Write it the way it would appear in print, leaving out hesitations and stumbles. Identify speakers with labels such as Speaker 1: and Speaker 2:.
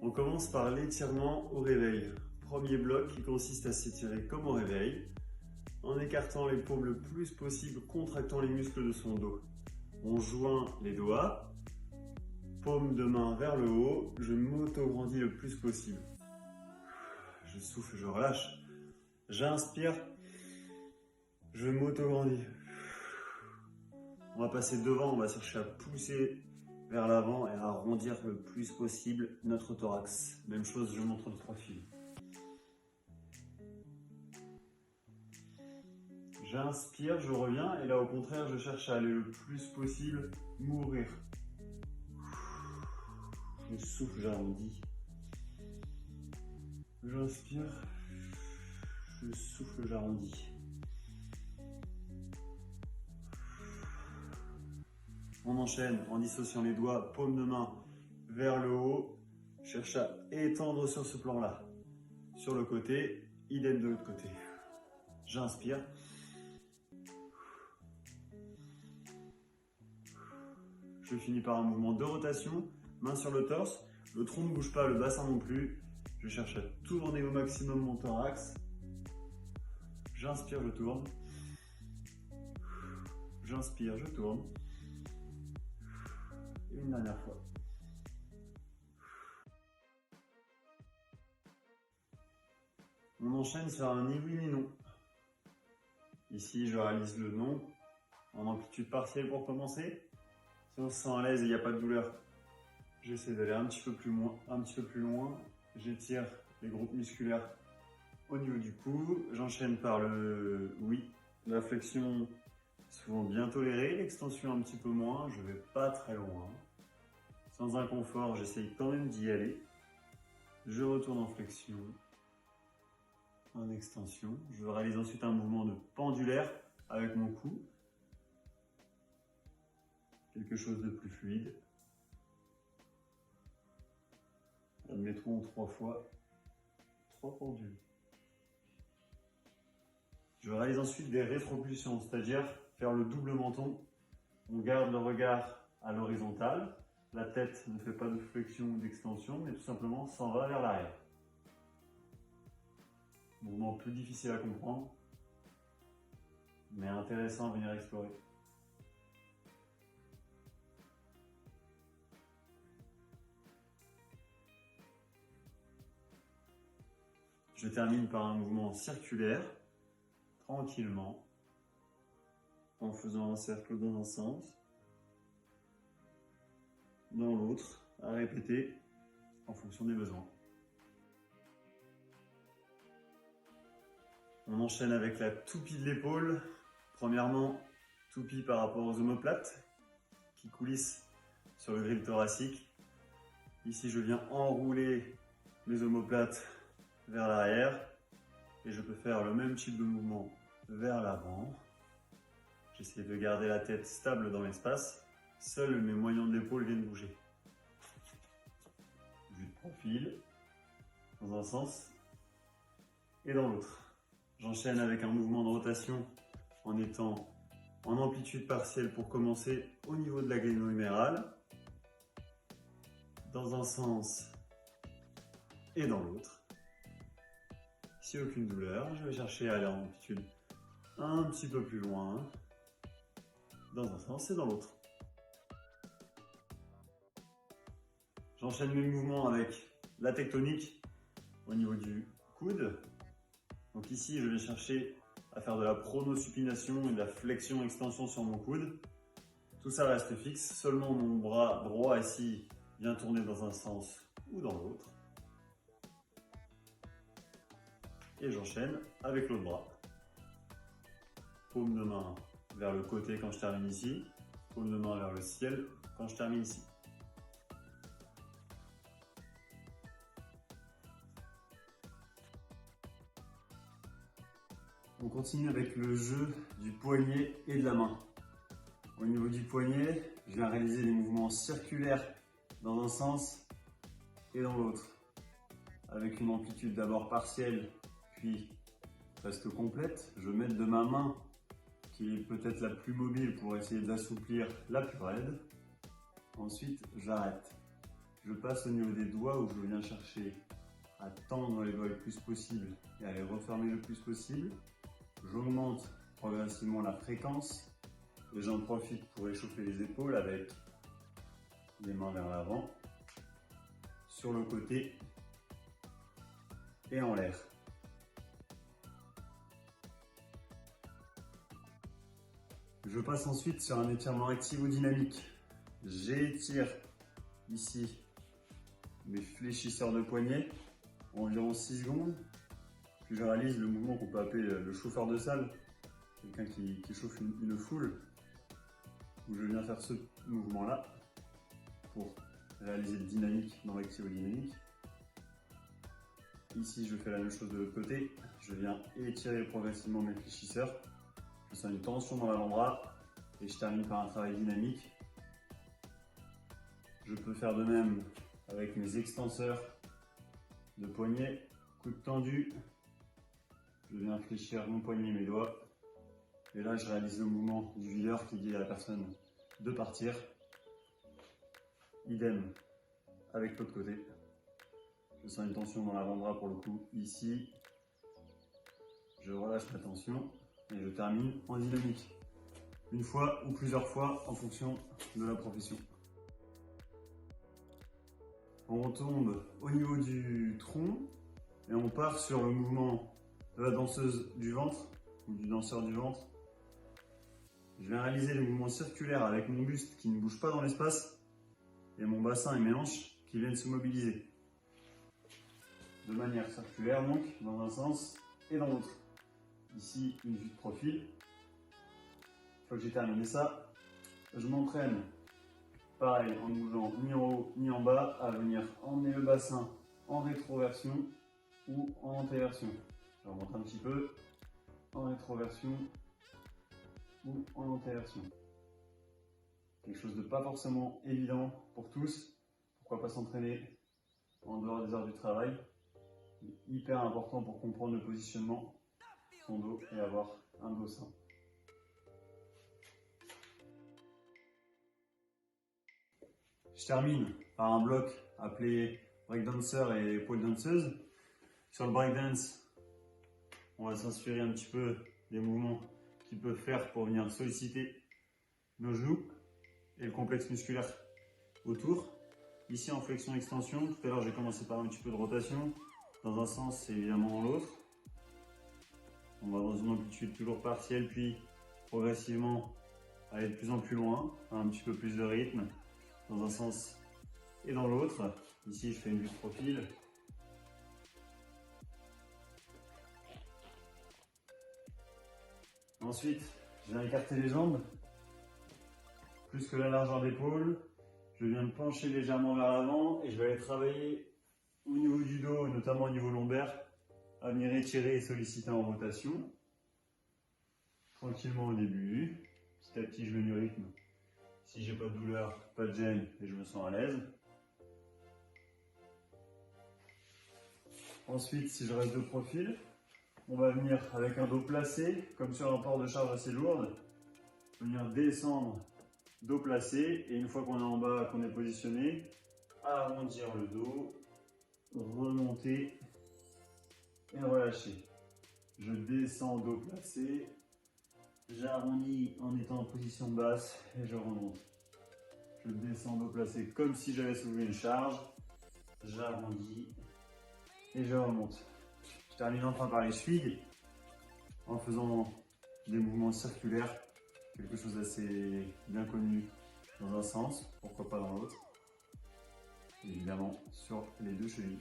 Speaker 1: On commence par l'étirement au réveil. Premier bloc qui consiste à s'étirer comme au réveil, en écartant les paumes le plus possible, contractant les muscles de son dos. On joint les doigts, paume de main vers le haut, je m'auto-grandis le plus possible. Je souffle, je relâche. J'inspire, je m'auto-grandis. On va passer devant, on va chercher à pousser vers l'avant et à arrondir le plus possible notre thorax. Même chose, je montre le profil. J'inspire, je reviens et là au contraire, je cherche à aller le plus possible m'ouvrir. Je souffle, j'arrondis. J'inspire, je souffle, j'arrondis. On enchaîne en dissociant les doigts, paume de main vers le haut. Cherche à étendre sur ce plan-là. Sur le côté, idem de l'autre côté. J'inspire. Je finis par un mouvement de rotation, main sur le torse. Le tronc ne bouge pas, le bassin non plus. Je cherche à tourner au maximum mon thorax. J'inspire, je tourne. J'inspire, je tourne. Et une dernière fois. On enchaîne sur un ni oui ni non. Ici, je réalise le non en amplitude partielle pour commencer. Si on se sent à l'aise et il n'y a pas de douleur, j'essaie d'aller un petit peu plus loin. J'étire les groupes musculaires au niveau du cou. J'enchaîne par le oui. La flexion, souvent bien tolérée. L'extension un petit peu moins. Je ne vais pas très loin. Sans inconfort, j'essaye quand même d'y aller. Je retourne en flexion. En extension. Je réalise ensuite un mouvement de pendulaire avec mon cou. Quelque chose de plus fluide. Admettons 3 fois 3 pendules. Je réalise ensuite des rétropulsions, c'est-à-dire faire le double menton. On garde le regard à l'horizontale. La tête ne fait pas de flexion ou d'extension, mais tout simplement s'en va vers l'arrière. Mouvement plus difficile à comprendre, mais intéressant à venir explorer. Je termine par un mouvement circulaire, tranquillement, en faisant un cercle dans un sens, dans l'autre, à répéter en fonction des besoins. On enchaîne avec la toupie de l'épaule. Premièrement, toupie par rapport aux omoplates qui coulissent sur le grille thoracique. Ici, je viens enrouler mes omoplates vers l'arrière et je peux faire le même type de mouvement vers l'avant. J'essaie de garder la tête stable dans l'espace. Seuls mes moyens de l'épaule viennent bouger. Vue de profil, dans un sens et dans l'autre. J'enchaîne avec un mouvement de rotation en étant en amplitude partielle pour commencer au niveau de la gléno-humérale. Dans un sens et dans l'autre. Si aucune douleur, je vais chercher à aller en amplitude un petit peu plus loin. Dans un sens et dans l'autre. J'enchaîne mes mouvements avec la tectonique au niveau du coude. Donc ici, je vais chercher à faire de la pronosupination et de la flexion-extension sur mon coude. Tout ça reste fixe, seulement mon bras droit ici vient tourner dans un sens ou dans l'autre. Et j'enchaîne avec l'autre bras. Paume de main vers le côté quand je termine ici, paume de main vers le ciel quand je termine ici. On continue avec le jeu du poignet et de la main. Au niveau du poignet, je viens réaliser des mouvements circulaires dans un sens et dans l'autre. Avec une amplitude d'abord partielle, puis presque complète. Je vais mettre de ma main qui est peut-être la plus mobile pour essayer d'assouplir la plus raide. Ensuite, j'arrête. Je passe au niveau des doigts où je viens chercher à tendre les doigts le plus possible et à les refermer le plus possible. J'augmente progressivement la fréquence et j'en profite pour échauffer les épaules avec les mains vers l'avant, sur le côté et en l'air. Je passe ensuite sur un étirement activo-dynamique. J'étire ici mes fléchisseurs de poignet environ 6 secondes. Puis je réalise le mouvement qu'on peut appeler le chauffeur de salle, quelqu'un qui chauffe une foule, où je viens faire ce mouvement-là pour réaliser le dynamique dans l'activo-dynamique. Ici, je fais la même chose de l'autre côté. Je viens étirer progressivement mes fléchisseurs. Je sens une tension dans l'avant-bras et je termine par un travail dynamique. Je peux faire de même avec mes extenseurs de poignet, coude tendu. Je viens fléchir mon poignet et mes doigts. Et là, je réalise le mouvement du videur qui dit à la personne de partir. Idem avec l'autre côté. Je sens une tension dans l'avant-bras pour le coup ici. Je relâche ma tension et je termine en dynamique. Une fois ou plusieurs fois en fonction de la profession. On retombe au niveau du tronc et on part sur le mouvement de la danseuse du ventre ou du danseur du ventre. Je vais réaliser le mouvement circulaire avec mon buste qui ne bouge pas dans l'espace et mon bassin et mes hanches qui viennent se mobiliser. De manière circulaire donc, dans un sens et dans l'autre. Ici, une vue de profil. Une fois que j'ai terminé ça, je m'entraîne, pareil, en ne bougeant ni en haut ni en bas, à venir emmener le bassin en rétroversion ou en antéversion. Je remonte un petit peu, en rétroversion ou en antéversion. Quelque chose de pas forcément évident pour tous. Pourquoi pas s'entraîner en dehors des heures du travail? C'est hyper important pour comprendre le positionnement de son dos et avoir un dos sain. Je termine par un bloc appelé breakdancer et pole danceuse. Sur le breakdance, on va s'inspirer un petit peu des mouvements qu'ils peuvent faire pour venir solliciter nos genoux et le complexe musculaire autour. Ici en flexion-extension, tout à l'heure j'ai commencé par un petit peu de rotation, dans un sens et évidemment dans l'autre. On va dans une amplitude toujours partielle, puis progressivement aller de plus en plus loin, un petit peu plus de rythme, dans un sens et dans l'autre. Ici je fais une vue de profil. Ensuite, je viens écarter les jambes, plus que la largeur d'épaule. Je viens me pencher légèrement vers l'avant et je vais aller travailler au niveau du dos, notamment au niveau lombaire, à venir étirer et solliciter en rotation. Tranquillement au début, petit à petit je mets du rythme. Si j'ai pas de douleur, pas de gêne et je me sens à l'aise. Ensuite, si je reste de profil, on va venir avec un dos placé, comme sur un port de charge assez lourde, venir descendre, dos placé, et une fois qu'on est en bas, qu'on est positionné, arrondir le dos, remonter et relâcher. Je descends, dos placé, j'arrondis en étant en position basse et je remonte. Je descends, dos placé, comme si j'avais soulevé une charge, j'arrondis et je remonte. Je termine enfin par les chevilles en faisant des mouvements circulaires, quelque chose d'assez bien connu dans un sens, pourquoi pas dans l'autre, évidemment sur les deux chevilles.